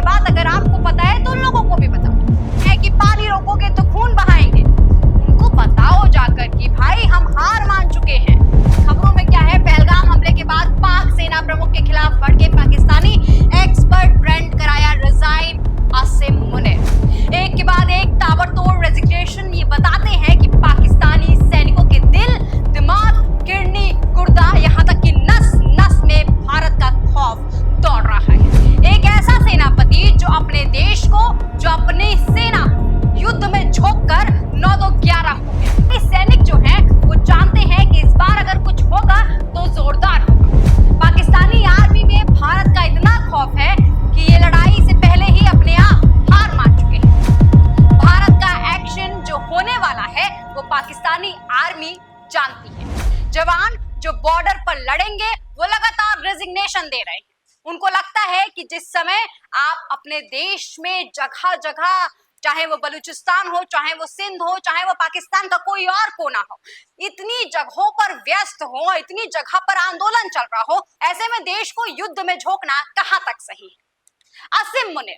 बात अगर आपको पता है तो उन लोगों को भी बता दो। है कि पानी रोकोगे तो खून बहाएंगे, उनको बताओ जाकर कि भाई हम हार मान चुके हैं। खबरों में क्या है, पहलगाम हमले के बाद पाक सेना प्रमुख के खिलाफ भड़के पाकिस्तानी एक्सपर्ट ट्रेंड कराया रिजाइन आसिम मुनीर। एक के बाद एक ताबड़तोड़ रेजिग्नेशन ये बताते हैं कि पाकिस्तानी सैनिकों के दिल, दिमाग, किडनी, गुर्दा, यहाँ तक कि नस नस में भारत का खौफ दौड़ रहा है। एक ऐसा सेनापति जो अपने देश को, जो अपनी सेना युद्ध में झोंक कर 9-2-11 हो गए। सैनिक जो हैं वो जानते हैं कि इस बार अगर कुछ होगा तो जोरदार होगा। पाकिस्तानी आर्मी में भारत का इतना खौफ है कि ये लड़ाई से पहले ही अपने आप हार मान चुके हैं। भारत का एक्शन जो होने वाला है वो पाकिस्तानी आर्मी जानती है। जवान जो बॉर्डर पर लड़ेंगे वो लगातार रेजिग्नेशन दे रहे हैं। उनको लगता है कि जिस समय आप अपने देश में जगह जगह, चाहे वो बलूचिस्तान हो, चाहे वो सिंध हो, चाहे वो पाकिस्तान का कोई और कोना हो, इतनी जगहों पर व्यस्त हो, इतनी जगह पर आंदोलन चल रहा हो, ऐसे में देश को युद्ध में झोंकना कहां तक सही है। आसिम मुनीर,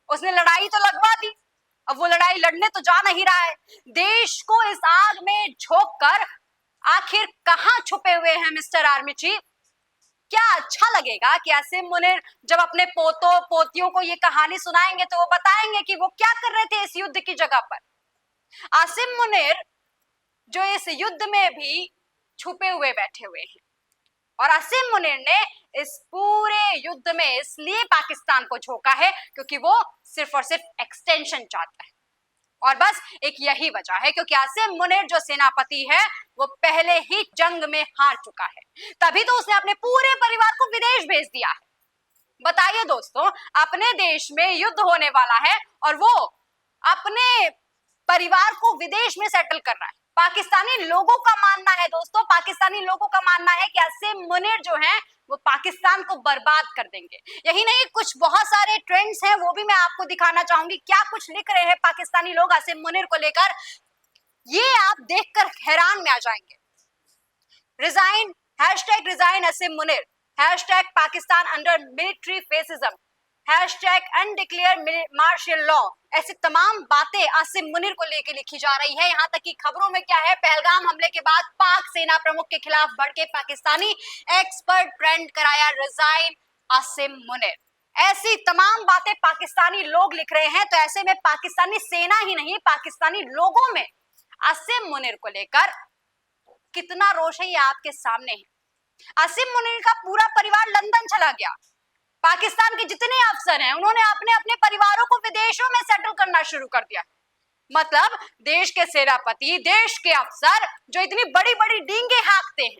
उसने लड़ाई तो लगवा दी, अब वो लड़ाई लड़ने तो जा नहीं रहा है। देश को इस आग में झोंक कर आखिर कहां छुपे हुए हैं मिस्टर आर्मी चीफ? क्या अच्छा लगेगा कि आसिम मुनीर जब अपने पोतों पोतियों को ये कहानी सुनाएंगे तो वो बताएंगे कि वो क्या कर रहे थे इस युद्ध की जगह पर। आसिम मुनीर जो इस युद्ध में भी छुपे हुए बैठे हुए हैं, और आसिम मुनीर ने इस पूरे युद्ध में इसलिए पाकिस्तान को झोंका है क्योंकि वो सिर्फ और सिर्फ एक्सटेंशन चाहता है। और बस एक यही वजह है क्योंकि आसिम मुनीर जो सेनापति है वो पहले ही जंग में हार चुका है, तभी तो उसने अपने पूरे परिवार को विदेश भेज दिया है। बताइए दोस्तों, अपने देश में युद्ध होने वाला है और वो अपने परिवार को विदेश में सेटल कर रहा है। पाकिस्तानी लोगों का मानना है दोस्तों, पाकिस्तानी लोगों का मानना है कि आसिम मुनीर जो है वो पाकिस्तान को बर्बाद कर देंगे। यही नहीं, कुछ बहुत सारे ट्रेंड्स हैं वो भी मैं आपको दिखाना चाहूंगी। क्या कुछ लिख रहे हैं पाकिस्तानी लोग आसिम मुनीर को लेकर, ये आप देखकर हैरान में आ जाएंगे। Resign, hashtag resign Asim Munir, hashtag Pakistan under military fascism, hashtag undeclared martial law, ऐसी तमाम बातें आसिम मुनीर को लेकर लिखी जा रही है। यहाँ तक कि खबरों में क्या है, पहलगाम हमले के बाद पाक सेना प्रमुख के खिलाफ भड़के पाकिस्तानी एक्सपर्ट ट्रेंड कराया रिजाइन आसिम मुनीर, ऐसी तमाम बातें पाकिस्तानी लोग लिख रहे हैं। तो ऐसे में पाकिस्तानी सेना ही नहीं, पाकिस्तानी लोगों में आसिम मुनीर को लेकर कितना रोष है ये आपके सामने है। आसिम मुनीर का पूरा परिवार लंदन चला गया। पाकिस्तान के जितने अफसर हैं उन्होंने अपने अपने परिवारों को विदेशों में सेटल करना शुरू कर दिया। मतलब देश के सेनापति, देश के अफसर जो इतनी बड़ी बड़ी डींगे हाँकते हैं,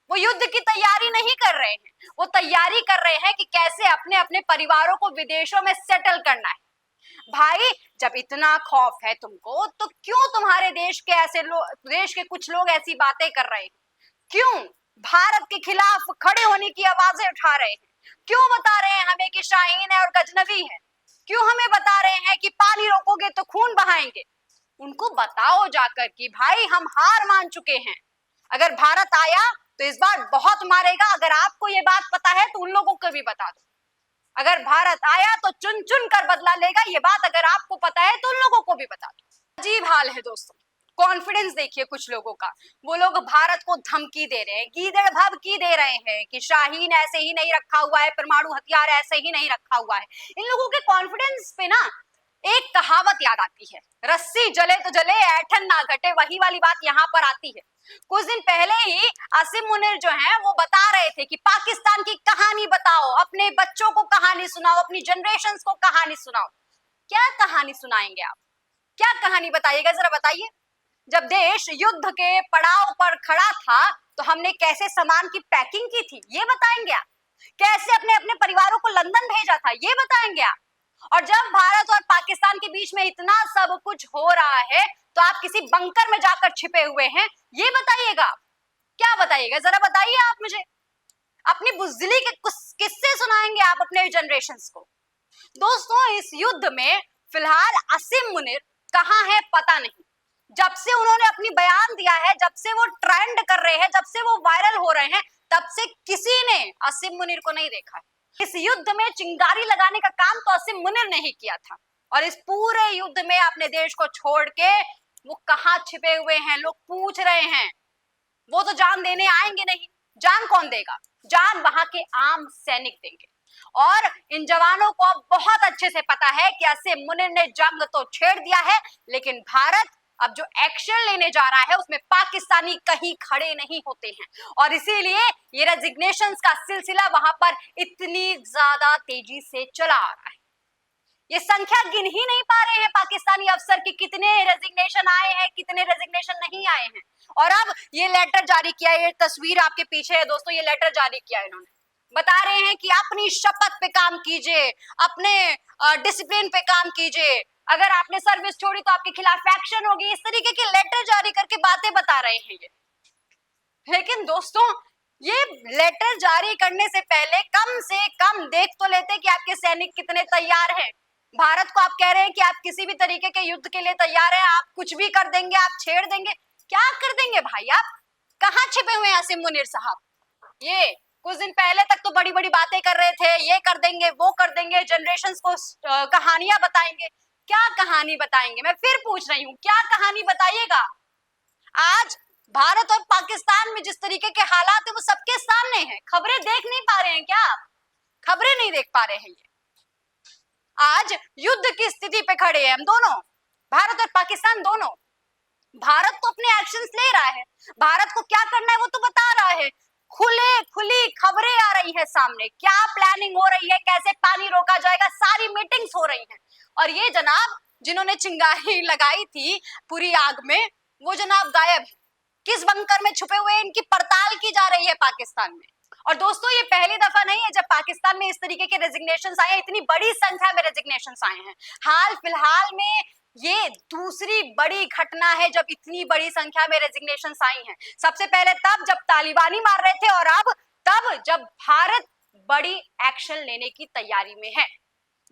वो युद्ध की तैयारी नहीं कर रहे हैं, वो तैयारी कर रहे हैं कि कैसे अपने अपने परिवारों को विदेशों में सेटल करना है। भाई जब इतना खौफ है तुमको, तो क्यों तुम्हारे देश के ऐसे लोग, देश के कुछ लोग ऐसी बातें कर रहे हैं? क्यों भारत के खिलाफ खड़े होने की आवाजें उठा रहे हैं? क्यों बता रहे हैं हमें कि शाहीन है और गजनवी है? क्यों हमें बता रहे हैं कि पानी रोकोगे तो खून बहाएंगे? उनको बताओ जाकर कि भाई हम हार मान चुके हैं। अगर भारत आया तो इस बार बहुत मारेगा। अगर आपको ये बात पता है तो उन लोगों को भी बता दो। अगर भारत आया तो चुन चुन कर बदला लेगा, ये बात अगर आपको पता है तो उन लोगों को भी बता दो। अजीब हाल है दोस्तों, कॉन्फिडेंस देखिए कुछ लोगों का। वो लोग भारत को धमकी दे रहे हैं, गीदड़ भभकी दे रहे हैं कि शाहीन ऐसे ही नहीं रखा हुआ है, परमाणु हथियार ऐसे ही नहीं रखा हुआ है। इन लोगों के कॉन्फिडेंस पे ना एक कहावत याद आती है, रस्सी जले तो जले ऐठन ना घटे। वही वाली बात यहाँ पर आती है। कुछ दिन पहले ही आसिम मुनीर जो है वो बता रहे थे कि पाकिस्तान की कहानी बताओ, अपने बच्चों को कहानी सुनाओ, अपनी जनरेशंस को कहानी सुनाओ। क्या कहानी सुनाएंगे आप? क्या कहानी बताइएगा जरा बताइए। जब देश युद्ध के पड़ाव पर खड़ा था तो हमने कैसे सामान की पैकिंग की थी, ये बताएंगे आप? कैसे अपने अपने परिवारों को लंदन भेजा था, ये बताएंगे आप? और जब भारत और पाकिस्तान के बीच में इतना सब कुछ हो रहा है तो आप किसी बंकर में जाकर छिपे हुए हैं, ये बताइएगा आप? क्या बताइएगा जरा बताइए आप मुझे। अपनी बुज़दिली के कुछ किस्से सुनाएंगे आप अपने जनरेशंस को। दोस्तों इस युद्ध में फिलहाल आसिम मुनीर कहाँ है पता नहीं। जब से उन्होंने अपनी बयान दिया है, जब से वो ट्रेंड कर रहे हैं, जब से वो वायरल हो रहे हैं, तब से किसी ने आसिम मुनीर को नहीं देखा है। इस युद्ध में चिंगारी लगाने का काम तो असीम मुनीर ने ही किया था, और इस पूरे युद्ध में अपने देश को छोड़ के वो कहाँ छिपे हुए हैं, लोग पूछ रहे हैं। वो तो जान देने आएंगे नहीं, जान कौन देगा, जान वहां के आम सैनिक देंगे। और इन जवानों को अब बहुत अच्छे से पता है कि असीम मुनीर ने जंग तो छेड़ दिया है, लेकिन भारत अब जो एक्शन लेने जा रहा है उसमें पाकिस्तानी कहीं खड़े नहीं होते हैं, और इसीलिए ये रेजिग्नेशंस का सिलसिला वहां पर इतनी ज्यादा तेजी से चला आ रहा है। ये संख्या गिन ही नहीं पा रहे हैं पाकिस्तानी अफसर कि कितने रेजिग्नेशन आए हैं, कितने रेजिग्नेशन नहीं आए हैं। और अब ये लेटर जारी किया, ये तस्वीर आपके पीछे है दोस्तों, ये लेटर जारी किया इन्होंने, बता रहे हैं कि अपनी शपथ पे काम कीजिए, अपने डिसिप्लिन पे काम कीजिए, अगर आपने सर्विस छोड़ी तो आपके खिलाफ एक्शन होगी। इस तरीके के लेटर जारी करके बातें बता रहे हैं ये। लेकिन दोस्तों, ये लेटर जारी करने से पहले कम से कम देख तो लेते कि आपके सैनिक कितने तैयार हैं। भारत को आप कह रहे हैं कि आप किसी भी तरीके के युद्ध के लिए तैयार हैं, आप कुछ भी कर देंगे, आप छेड़ देंगे। क्या कर देंगे भाई, आप कहाँ छिपे हुए हैं असीम मुनीर साहब? ये कुछ दिन पहले तक तो बड़ी बड़ी बातें कर रहे थे, ये कर देंगे, वो कर देंगे, जनरेशंस को कहानियां बताएंगे। क्या कहानी बताएंगे? मैं फिर पूछ रही हूँ, क्या कहानी बताइएगा? आज भारत और पाकिस्तान में जिस तरीके के हालात है वो सबके सामने हैं। खबरें देख नहीं पा रहे हैं क्या आप? खबरें नहीं देख पा रहे हैं ये। आज युद्ध की स्थिति पे खड़े हैं हम दोनों, भारत और पाकिस्तान दोनों। भारत तो अपने एक्शंस ले रहा है, भारत को क्या करना है वो तो बता रहा है, खुली खबरें आ रही है सामने, क्या प्लानिंग हो रही है, कैसे पानी रोका जाएगा, सारी मीटिंग्स हो रही हैं। और ये जनाब जिन्होंने चिंगारी लगाई थी पूरी आग में, वो जनाब गायब है, किस बंकर में छुपे हुए, इनकी पड़ताल की जा रही है पाकिस्तान में। और दोस्तों, ये पहली दफा नहीं है जब पाकिस्तान में इस तरीके के रेजिग्नेशंस आए हैं, इतनी बड़ी संख्या में रेजिग्नेशंस आए हैं। हाल फिलहाल में ये दूसरी बड़ी घटना है जब इतनी बड़ी संख्या में रेजिग्नेशंस आई हैं। सबसे पहले तब जब तालिबानी मार रहे थे, और अब तब जब भारत बड़ी एक्शन लेने की तैयारी में है।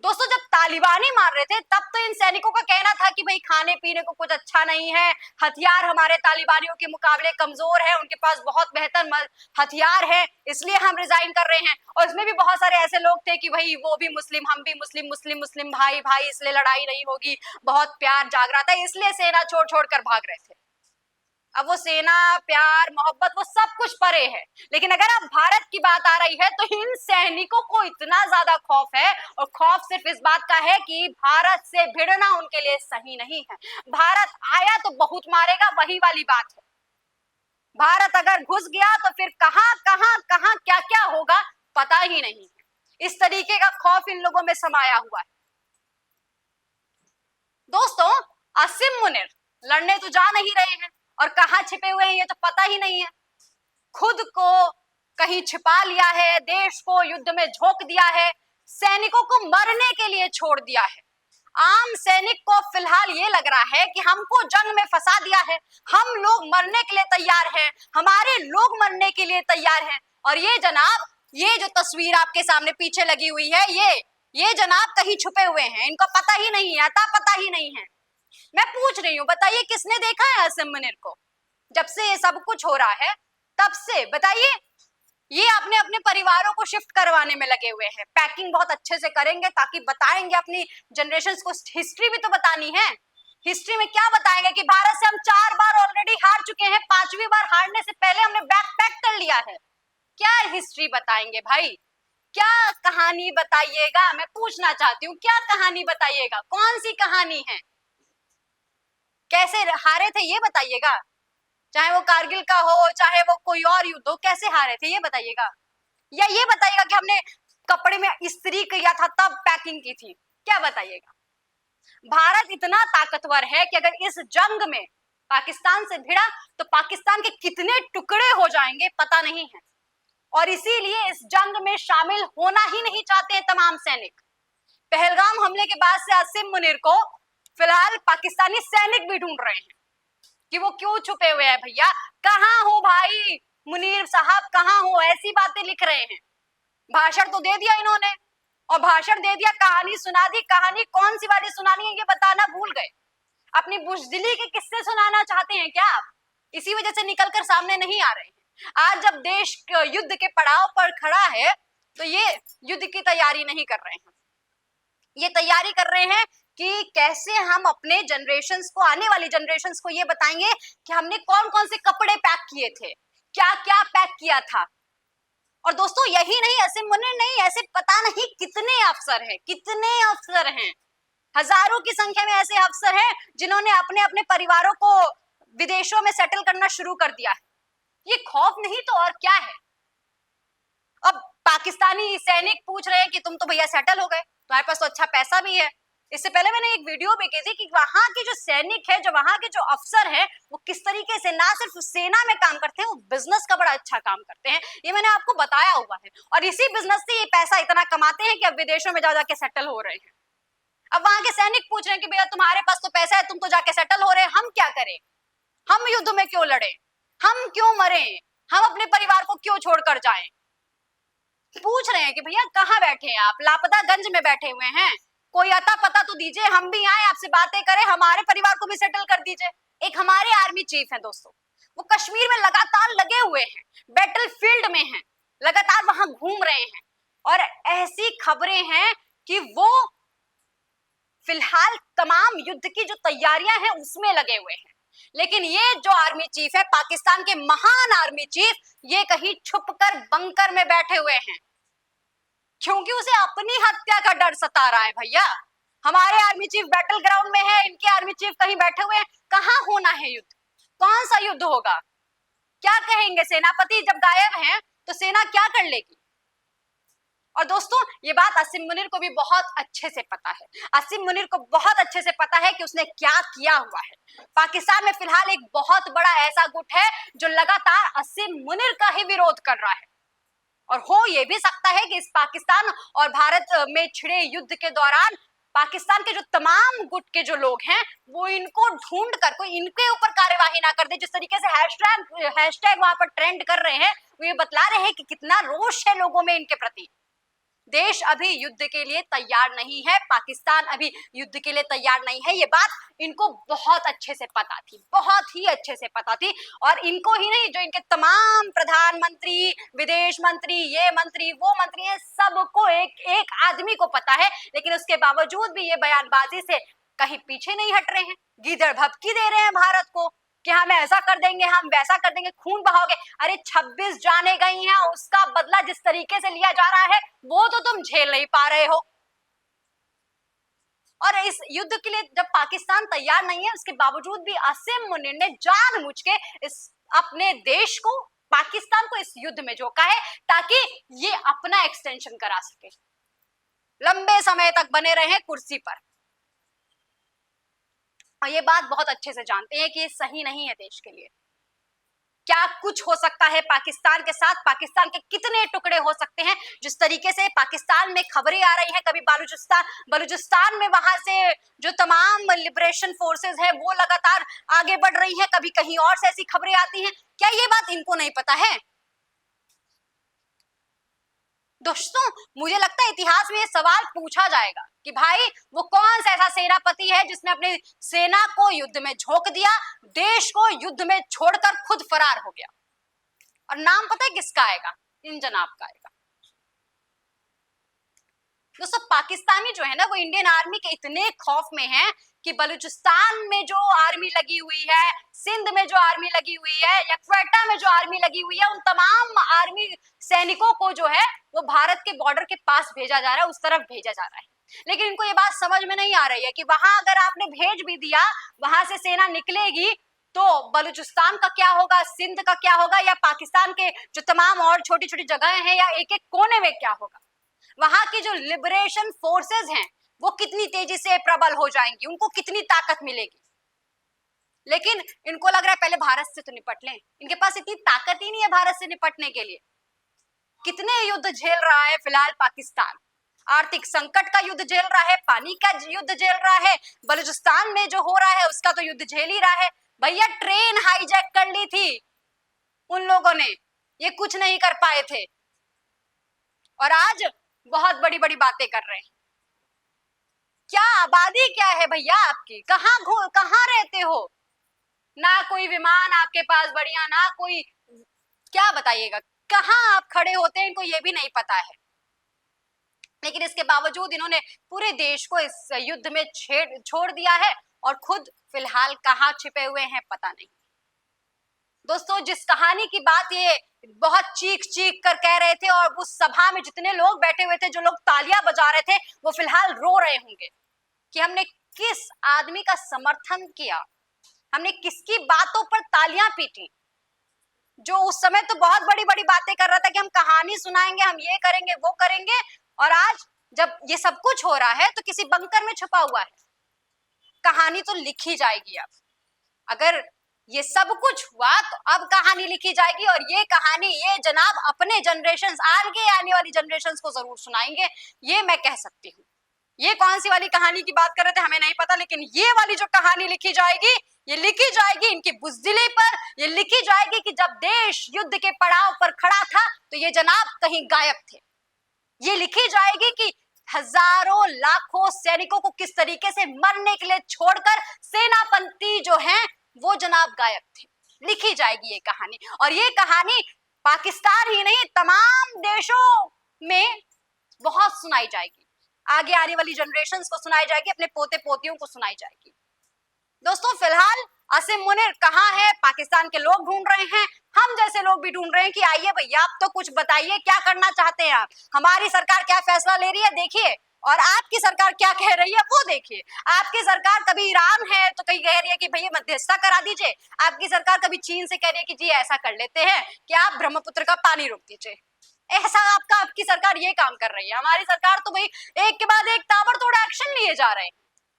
दोस्तों, जब तालिबानी मार रहे थे तब तो इन सैनिकों का कहना था कि भाई खाने पीने को कुछ अच्छा नहीं है, हथियार हमारे तालिबानियों के मुकाबले कमजोर है, उनके पास बहुत बेहतर हथियार है, इसलिए हम रिजाइन कर रहे हैं। और इसमें भी बहुत सारे ऐसे लोग थे कि भाई वो भी मुस्लिम, हम भी मुस्लिम, मुस्लिम मुस्लिम भाई भाई, इसलिए लड़ाई नहीं होगी, बहुत प्यार जाग रहा था, इसलिए सेना छोड़ छोड़ कर भाग रहे थे। अब वो सेना, प्यार, मोहब्बत वो सब कुछ परे है, लेकिन अगर अब भारत की बात आ रही है तो इन सैनिकों को इतना ज्यादा खौफ है, और खौफ सिर्फ इस बात का है कि भारत से भिड़ना उनके लिए सही नहीं है। भारत आया तो बहुत मारेगा, वही वाली बात है। भारत अगर घुस गया तो फिर कहां कहां कहां क्या क्या होगा पता ही नहीं है। इस तरीके का खौफ इन लोगों में समाया हुआ है। दोस्तों, असीम मुनीर लड़ने तो जा नहीं रहे हैं, और कहां छिपे हुए हैं ये तो पता ही नहीं है। खुद को कहीं छिपा लिया है, देश को युद्ध में झोंक दिया है, सैनिकों को मरने के लिए छोड़ दिया है। आम सैनिक को फिलहाल ये लग रहा है कि हमको जंग में फंसा दिया है, हम लोग मरने के लिए तैयार हैं, हमारे लोग मरने के लिए तैयार हैं। और ये जनाब, ये जो तस्वीर आपके सामने पीछे लगी हुई है, ये जनाब कहीं छुपे हुए हैं, इनको पता ही नहीं है, अता पता ही नहीं है। मैं पूछ रही हूँ, बताइए किसने देखा है असीम मुनीर को? जब से ये सब कुछ हो रहा है तब से बताइए। ये अपने अपने परिवारों को शिफ्ट करवाने में लगे हुए हैं, पैकिंग बहुत अच्छे से करेंगे ताकि बताएंगे अपनी जनरेशंस को, हिस्ट्री भी तो बतानी है। हिस्ट्री में क्या बताएंगे कि भारत से हम 4 बार ऑलरेडी हार चुके हैं, 5वीं बार हारने से पहले हमने बैग पैक कर लिया है। क्या हिस्ट्री बताएंगे भाई? क्या कहानी बताइएगा? मैं पूछना चाहती हूँ, क्या कहानी बताइएगा? कौन सी कहानी है? कैसे हारे थे ये बताइएगा, चाहे वो कारगिल का हो, चाहे वो कोई और युद्ध हो, कैसे हारे थे ये बताइएगा। या ये बताइएगा कि हमने कपड़े में इस्त्री किया था तब पैकिंग की थी, क्या बताइएगा? भारत इतना ताकतवर है कि अगर इस जंग में पाकिस्तान से भिड़ा तो पाकिस्तान के कितने टुकड़े हो जाएंगे पता नहीं है, और इसीलिए इस जंग में शामिल होना ही नहीं चाहते हैं तमाम सैनिक। पहलगाम हमले के बाद से असीम मुनीर को फिलहाल पाकिस्तानी सैनिक भी ढूंढ रहे हैं कि वो क्यों छुपे हुए हैं। भैया कहाँ हो भाई, मुनीर साहब कहाँ हो? ऐसी बातें लिख रहे हैं। भाषण तो दे दिया इन्होंने, और भाषण दे दिया, कहानी सुना दी, कहानी कौन सी वाली सुनानी है ये बताना भूल गए। अपनी बुज़दिली के किस्से सुनाना चाहते हैं क्या आप? इसी वजह से निकलकर सामने नहीं आ रहे हैं। आज जब देश युद्ध के पड़ाव पर खड़ा है तो ये युद्ध की तैयारी नहीं कर रहे हैं, ये तैयारी कर रहे हैं कि कैसे हम अपने जनरेशन्स को, आने वाली जनरेशन्स को ये बताएंगे कि हमने कौन कौन से कपड़े पैक किए थे, क्या क्या पैक किया था। और दोस्तों यही नहीं, ऐसे मुन्ने नहीं, ऐसे पता नहीं कितने अफसर हैं, कितने अफसर हैं, हजारों की संख्या में ऐसे अफसर हैं जिन्होंने अपने अपने परिवारों को विदेशों में सेटल करना शुरू कर दिया है। ये खौफ नहीं तो और क्या है। अब पाकिस्तानी सैनिक पूछ रहे हैं कि तुम तो भैया सेटल हो गए, तुम्हारे पास तो अच्छा पैसा भी है। इससे पहले मैंने एक वीडियो भी की थी कि वहां के जो सैनिक है, जो वहां के जो अफसर हैं, वो किस तरीके से ना सिर्फ सेना में काम करते हैं, वो बिजनेस का बड़ा अच्छा काम करते हैं। ये मैंने आपको बताया हुआ है। और इसी बिजनेस से ये पैसा इतना कमाते हैं कि अब विदेशों में जा जाके सेटल हो रहे हैं। अब वहां के सैनिक पूछ रहे हैं कि भैया तुम्हारे पास तो पैसा है, तुम तो जाके सेटल हो रहे हैं, हम क्या करें, हम युद्ध में क्यों लड़े, हम क्यों मरे, हम अपने परिवार को क्यों छोड़कर जाएं। पूछ रहे हैं कि भैया कहाँ बैठे हैं आप, लापतागंज में बैठे हुए हैं, कोई अता पता तो दीजिए, हम भी आए आपसे बातें करें, हमारे परिवार को भी सेटल कर दीजिए। एक हमारे आर्मी चीफ हैं दोस्तों, वो कश्मीर में लगातार लगे हुए हैं, बैटल फील्ड में हैं, लगातार वहां घूम रहे हैं, और ऐसी खबरें हैं कि वो फिलहाल तमाम युद्ध की जो तैयारियां हैं उसमें लगे हुए हैं। लेकिन ये जो आर्मी चीफ है, पाकिस्तान के महान आर्मी चीफ, ये कहीं छुपकर बंकर में बैठे हुए हैं, क्योंकि उसे अपनी हत्या का डर सता रहा है। भैया हमारे आर्मी चीफ बैटल ग्राउंड में है, इनके आर्मी चीफ कहीं बैठे हुए हैं। कहाँ होना है युद्ध, कौन सा युद्ध होगा, क्या कहेंगे सेनापति जब गायब हैं तो सेना क्या कर लेगी। और दोस्तों ये बात असीम मुनीर को भी बहुत अच्छे से पता है, असीम मुनीर को बहुत अच्छे से पता है कि उसने क्या किया हुआ है। पाकिस्तान में फिलहाल एक बहुत बड़ा ऐसा गुट है जो लगातार असीम मुनीर का ही विरोध कर रहा है, और हो ये भी सकता है कि इस पाकिस्तान और भारत में छिड़े युद्ध के दौरान पाकिस्तान के जो तमाम गुट के जो लोग हैं वो इनको ढूंढ कर कोई इनके ऊपर कार्यवाही ना कर दे। जिस तरीके से हैशटैग वहां पर ट्रेंड कर रहे हैं, वो ये बतला रहे हैं कि कितना रोष है लोगों में इनके प्रति। देश अभी युद्ध के लिए तैयार नहीं है, पाकिस्तान अभी युद्ध के लिए तैयार नहीं है, ये बात इनको बहुत अच्छे से पता थी, बहुत ही अच्छे से पता थी। और इनको ही नहीं, जो इनके तमाम प्रधानमंत्री, विदेश मंत्री, ये मंत्री, वो मंत्री है, सबको एक एक आदमी को पता है। लेकिन उसके बावजूद भी ये बयानबाजी से कहीं पीछे नहीं हट रहे हैं, गीदड़ भभकी दे रहे हैं भारत को कि हम ऐसा कर देंगे, हम वैसा कर देंगे, खून बहाओगे। अरे 26 जाने गई हैं, उसका बदला जिस तरीके से लिया जा रहा है वो तो तुम झेल नहीं पा रहे हो। और इस युद्ध के लिए जब पाकिस्तान तैयार नहीं है, उसके बावजूद भी असीम मुनीर ने जानबूझ के इस अपने देश को, पाकिस्तान को इस युद्ध में झोंका है ताकि ये अपना एक्सटेंशन करा सके, लंबे समय तक बने रहे कुर्सी पर। और ये बात बहुत अच्छे से जानते हैं कि ये सही नहीं है देश के लिए। क्या कुछ हो सकता है पाकिस्तान के साथ, पाकिस्तान के कितने टुकड़े हो सकते हैं। जिस तरीके से पाकिस्तान में खबरें आ रही हैं, कभी बलूचिस्तान में वहां से जो तमाम लिबरेशन फोर्सेस है वो लगातार आगे बढ़ रही हैं, कभी कहीं और से ऐसी खबरें आती हैं। क्या ये बात इनको नहीं पता है? दोस्तों मुझे लगता है इतिहास में ये सवाल पूछा जाएगा कि भाई वो कौन सा ऐसा सेनापति है जिसने अपनी सेना को युद्ध में झोंक दिया, देश को युद्ध में छोड़कर खुद फरार हो गया। और नाम पता है किसका आएगा? इन जनाब का आएगा। दोस्तों पाकिस्तानी जो है ना, वो इंडियन आर्मी के इतने खौफ में है कि बलूचिस्तान में जो आर्मी लगी हुई है, सिंध में जो आर्मी लगी हुई है, या क्वेटा में जो आर्मी लगी हुई है, उन तमाम आर्मी सैनिकों को जो है वो भारत के बॉर्डर के पास भेजा जा रहा है, उस तरफ भेजा जा रहा है। लेकिन इनको ये बात समझ में नहीं आ रही है कि वहां अगर आपने भेज भी दिया, वहां से सेना निकलेगी तो बलूचिस्तान का क्या होगा, सिंध का क्या होगा, या पाकिस्तान के जो तमाम और छोटी छोटी जगह हैं या एक एक कोने में क्या होगा। वहां की जो लिबरेशन फोर्सेस हैं वो कितनी तेजी से प्रबल हो जाएंगी, उनको कितनी ताकत मिलेगी। लेकिन इनको लग रहा है पहले भारत से तो निपट लें, इनके पास इतनी ताकत ही नहीं है भारत से निपटने के लिए। कितने युद्ध झेल रहा है फिलहाल पाकिस्तान, आर्थिक संकट का युद्ध झेल रहा है, पानी का युद्ध झेल रहा है, बलूचिस्तान में जो हो रहा है उसका तो युद्ध झेल ही रहा है। भैया ट्रेन हाईजैक कर ली थी उन लोगों ने, ये कुछ नहीं कर पाए थे, और आज बहुत बड़ी बड़ी बातें कर रहे हैं। क्या आबादी क्या है भैया आपकी, कहाँ रहते हो, ना कोई विमान आपके पास बढ़िया, ना कोई, क्या बताइएगा कहाँ आप खड़े होते हैं, इनको ये भी नहीं पता है। लेकिन इसके बावजूद इन्होंने पूरे देश को इस युद्ध में छोड़ दिया है और खुद फिलहाल कहाँ छिपे हुए हैं पता नहीं। दोस्तों, जिस कहानी की बात ये बहुत चीख चीख कर कह रहे थे और उस सभा में जितने लोग बैठे हुए थे, जो लोग तालियां बजा रहे थे, वो फिलहाल रो रहे होंगे कि हमने किस आदमी का समर्थन किया, हमने किसकी बातों पर तालियां पीटी, जो उस समय तो बहुत बड़ी बड़ी बातें कर रहा था कि हम कहानी सुनाएंगे, हम ये करेंगे वो करेंगे, और आज जब ये सब कुछ हो रहा है तो किसी बंकर में छुपा हुआ है। कहानी तो लिखी जाएगी। अब अगर ये सब कुछ हुआ तो अब कहानी लिखी जाएगी, और ये कहानी ये जनाब अपने जनरेशन, आगे आने वाली जनरेशन को जरूर सुनाएंगे, ये मैं कह सकती हूँ। ये कौन सी वाली कहानी की बात कर रहे थे हमें नहीं पता, लेकिन ये वाली जो कहानी लिखी जाएगी, ये लिखी जाएगी इनकी बुज़दिली पर। ये लिखी जाएगी कि जब देश युद्ध के पड़ाव पर खड़ा था तो ये जनाब कहीं गायब थे। ये लिखी जाएगी कि हजारों लाखों सैनिकों को किस तरीके से मरने के लिए छोड़कर सेनापति जो हैं वो जनाब गायब थे। लिखी जाएगी ये कहानी, और ये कहानी पाकिस्तान ही नहीं तमाम देशों में बहुत सुनाई जाएगी, आगे आने वाली जनरेशंस को सुनाई जाएगी, अपने पोते पोतियों को सुनाई जाएगी। दोस्तों, फिलहाल आसिम मुनीर कहाँ है? पाकिस्तान के लोग ढूंढ रहे हैं, हम जैसे लोग भी ढूंढ रहे हैं कि आइए भैया आप तो कुछ बताइए, क्या करना चाहते हैं आप, हमारी सरकार क्या फैसला ले रही है देखिए, और आपकी सरकार क्या कह रही है वो देखिए। आपकी सरकार कभी ईरान है तो कहीं कह रही है कि भैया मध्यस्थता करा दीजिए, आपकी सरकार कभी चीन से कह रही है कि जी ऐसा कर लेते हैं कि आप ब्रह्मपुत्र का पानी रोक दीजिए। ऐसा आपकी सरकार ये काम कर रही है। हमारी सरकार तो भाई एक के बाद एक ताबड़तोड़ एक्शन लिए जा रहे हैं।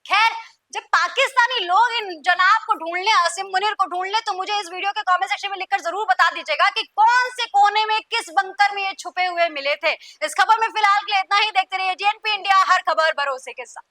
खैर, जब पाकिस्तानी लोग इन जनाब को ढूंढ ले, आसिम मुनीर को ढूंढ ले, तो मुझे इस वीडियो के कमेंट सेक्शन में लिखकर जरूर बता दीजिएगा कि कौन से कोने में किस बंकर में ये छुपे हुए मिले थे। इस खबर में फिलहाल के लिए इतना ही। देखते रहिए जीएनपी इंडिया, हर खबर भरोसे के साथ।